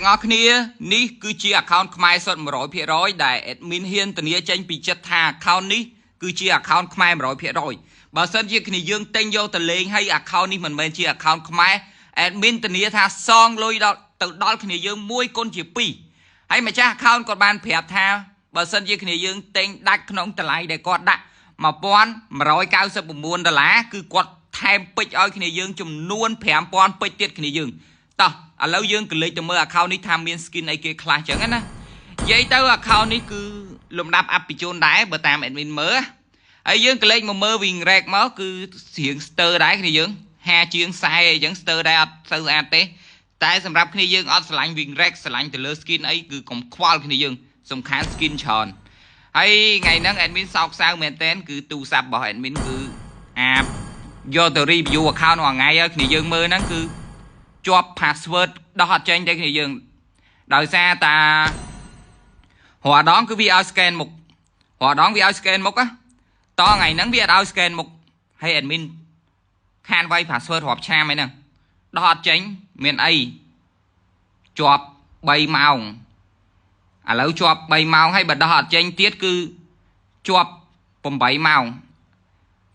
ទាំងអស់គ្នានេះគឺជា account ខ្មែរសុទ្ធ 100% ដែល admin ហ៊ានធានាចេញពីចិត្តថា account នេះគឺជា account ខ្មែរ 100% បើសិនជាគ្នាយើងទិញយកទៅលេងហើយ account នេះមិនមែនជា account ខ្មែរ admin ធានាថាសងលុយដល់គ្នាយើង1គុណជា2ហើយម្ចាស់ account គាត់បានប្រាប់ថាបើសិនជាគ្នាយើងទិញដាច់ក្នុងតម្លៃដែលគាត់ដាក់$1199 គឺគាត់ថែមពេជ្រឲ្យគ្នាយើងចំនួន5000ពេជ្រទៀតគ្នាយើងតោះឥឡូវយើងក៏លេចទៅមើល account នេះថាមាន skin អីគេខ្លះចឹងណានិយាយទៅ account នេះគឺលំដាប់អភិជនដែរបើតាម admin មើលហើយយើងក៏លេចមកមើល win rate មកគឺស្រៀងស្ទើរដែរគ្នាយើង50ជាង40អីចឹងស្ទើរដែរអត់ទៅស្អាតទេតែសម្រាប់គ្នាយើងអត់ស្រឡាញ់ win rate ស្រឡាញ់ទៅលើ skin អីគឺកុំខ្វល់គ្នាយើងសំខាន់ skin ច្រើនហើយថ្ងៃហ្នឹង admin សោកសៅមែនតើគឺទូរស័ព្ទរបស់ admin គឺអាយកទៅ review account មួយថ្ងៃហើយគ្នាយើងមើលហ្នឹងគឺជាប់ password ដោះអត់ចេញទេគ្នាយើងដោយសារតារាល់ដងគឺវាឲ្យ scan មុខរាល់ដងវាឲ្យ scan មុខតថ្ងៃហ្នឹងវាអត់ឲ្យ scan មុខហើយ admin ខានវាយ password រាប់ឆ្នាំអីហ្នឹងដោះអត់ចេញមានអីជាប់3ម៉ោងឥឡូវជាប់3ម៉ោងហើយបើដោះអត់ចេញទៀតគឺជាប់8ម៉ោង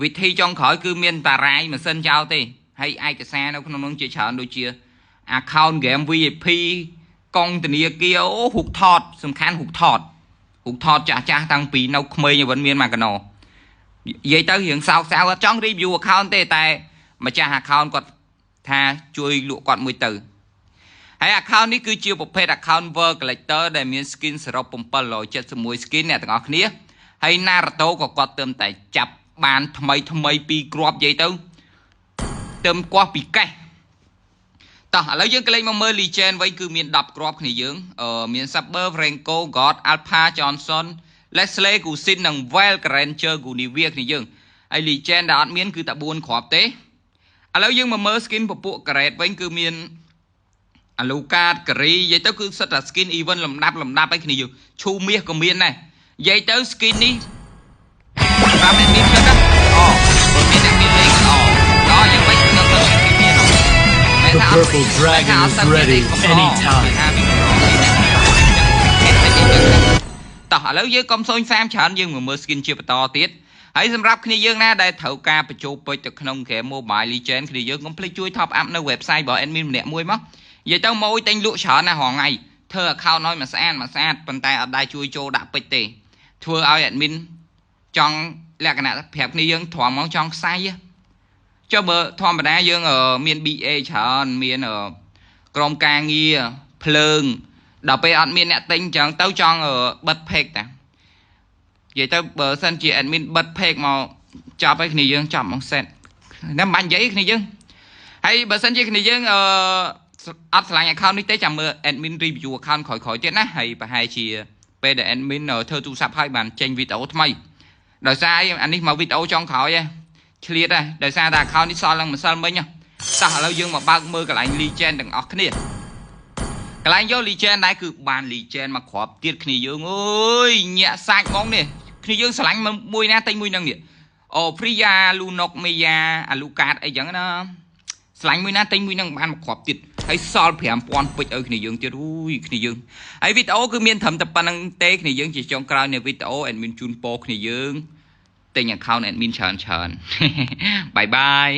វិធីចុងក្រោយគឺមានតារាយម៉ាស៊ីនចោលទេហើយឯកសារនៅក្នុងនោះជាច្រើនដូចជា account game VIP កងធនាគារអូហ៊ុកថតសំខាន់ហ៊ុកថតចាស់តាំងពីនៅក្មេងvẫnមានមកកណោនិយាយទៅរឿងសោកសៅអត់ចង់ review account ទេតែម្ចាស់ account គាត់ថាជួយលក់គាត់មួយទៅហើយ account នេះគឺជាប្រភេទ account World Collector ដែលមាន skin សរុប771 skin អ្នកទាំងអស់គ្នាហើយ Naruto ក៏គាត់ទើបតែចាប់បានថ្មីពីគ្រាប់និយាយទៅទើបគាស់ពីកេះតោះឥឡូវយើងក៏លេខមកមើល Legend វិញគឺមាន10គ្រាប់គ្នាយើងមាន Saber Franco God Alpha Johnson Leslie Gusin និង Well Granger Gunivia គ្នាយើងហើយ Legend ដែលអត់មានគឺតែ4គ្រាប់ទេឥឡូវយើងមកមើល skin ពពួក Grade វិញគឺមានអាលូកាតការីនិយាយទៅគឺសិតតែ skin event លំដាប់ឲ្យគ្នាយើងឈូមាសក៏មានដែរនិយាយទៅ skin នេះតាមមានគិតណាអូមានតែមានលេខដល់យ៉ាងម៉េចខ្ញុំទៅពីមានមែនថា Purple Dragon is ready anytime តោះឥឡូវយើងកុំសូន30ច្រើនយើងមកមើល skin ជាបន្តទៀតហើយសម្រាប់គ្នាយើងណាដែលត្រូវការបញ្ចូលពេជ្រទៅក្នុង game Mobile Legend គ្នាយើងកុំភ្លេចជួយ top up នៅ website របស់ admin ម្នាក់មួយមកនិយាយទៅម៉ួយតែងលក់ច្រើនណាស់រងថ្ងៃធ្វើ account ឲ្យមកស្អាតប៉ុន្តែអត់ដែរជួយចូលដាក់ពេជ្រទេធ្វើឲ្យ admin ចង់លក្ខណៈប្រាប់គ្នាយើងទ្រាំមកចង់ខ្សែចុះបើធម្មតាយើងមាន BA ច្រើនមានក្រុមការងារភ្លើងដល់ពេលអត់មានអ្នកទិញចឹងទៅចង់បិទ page តានិយាយទៅបើសិនជា admin បិទ page មកចាប់ឲ្យគ្នាយើងចាប់មក set តែមិនបាច់និយាយគ្នាយើងហើយបើសិនជាគ្នាយើងអត់ឆ្លាញ់ account នេះទេចាំមើល admin review account ក្រោយៗទៀតណាហើយប្រហែលជាពេលដែល admin ធ្វើទូរស័ព្ទឲ្យបានចេញវីដេអូថ្មីដោយសារអានេះមកវីដេអូចុងក្រោយឯងឆ្លៀតដែរដោយសារតែ account នេះសល់ឡើងម្សិលមិញតោះឥឡូវយើងមកបើកមើលកន្លែង Legend ទាំងអស់គ្នាកន្លែងយក Legend ដែរគឺបាន Legend មកគ្រាប់ទៀតគ្នាយើងអើយញាក់សាច់ហ្មងនេះគ្នាយើងស្រឡាញ់មួយណាតែមួយហ្នឹងនេះអូ Priya Lunok Meya អាលូកាតអីចឹងណាស្រឡាញ់មួយណាតែមួយហ្នឹងបានមកគ្រាប់ទៀតហើយសល់5000ពេជ្រឲ្យគ្នាយើងទៀតអូយគ្នាយើងហើយវីដេអូគឺមានត្រឹមតែប៉ុណ្្នឹងទេគ្នាយើងជាចុងក្រោយនៃវីដេអូ admin ជូនពរគ្នាយើងទិញ account admin ច្រើនបាយបាយ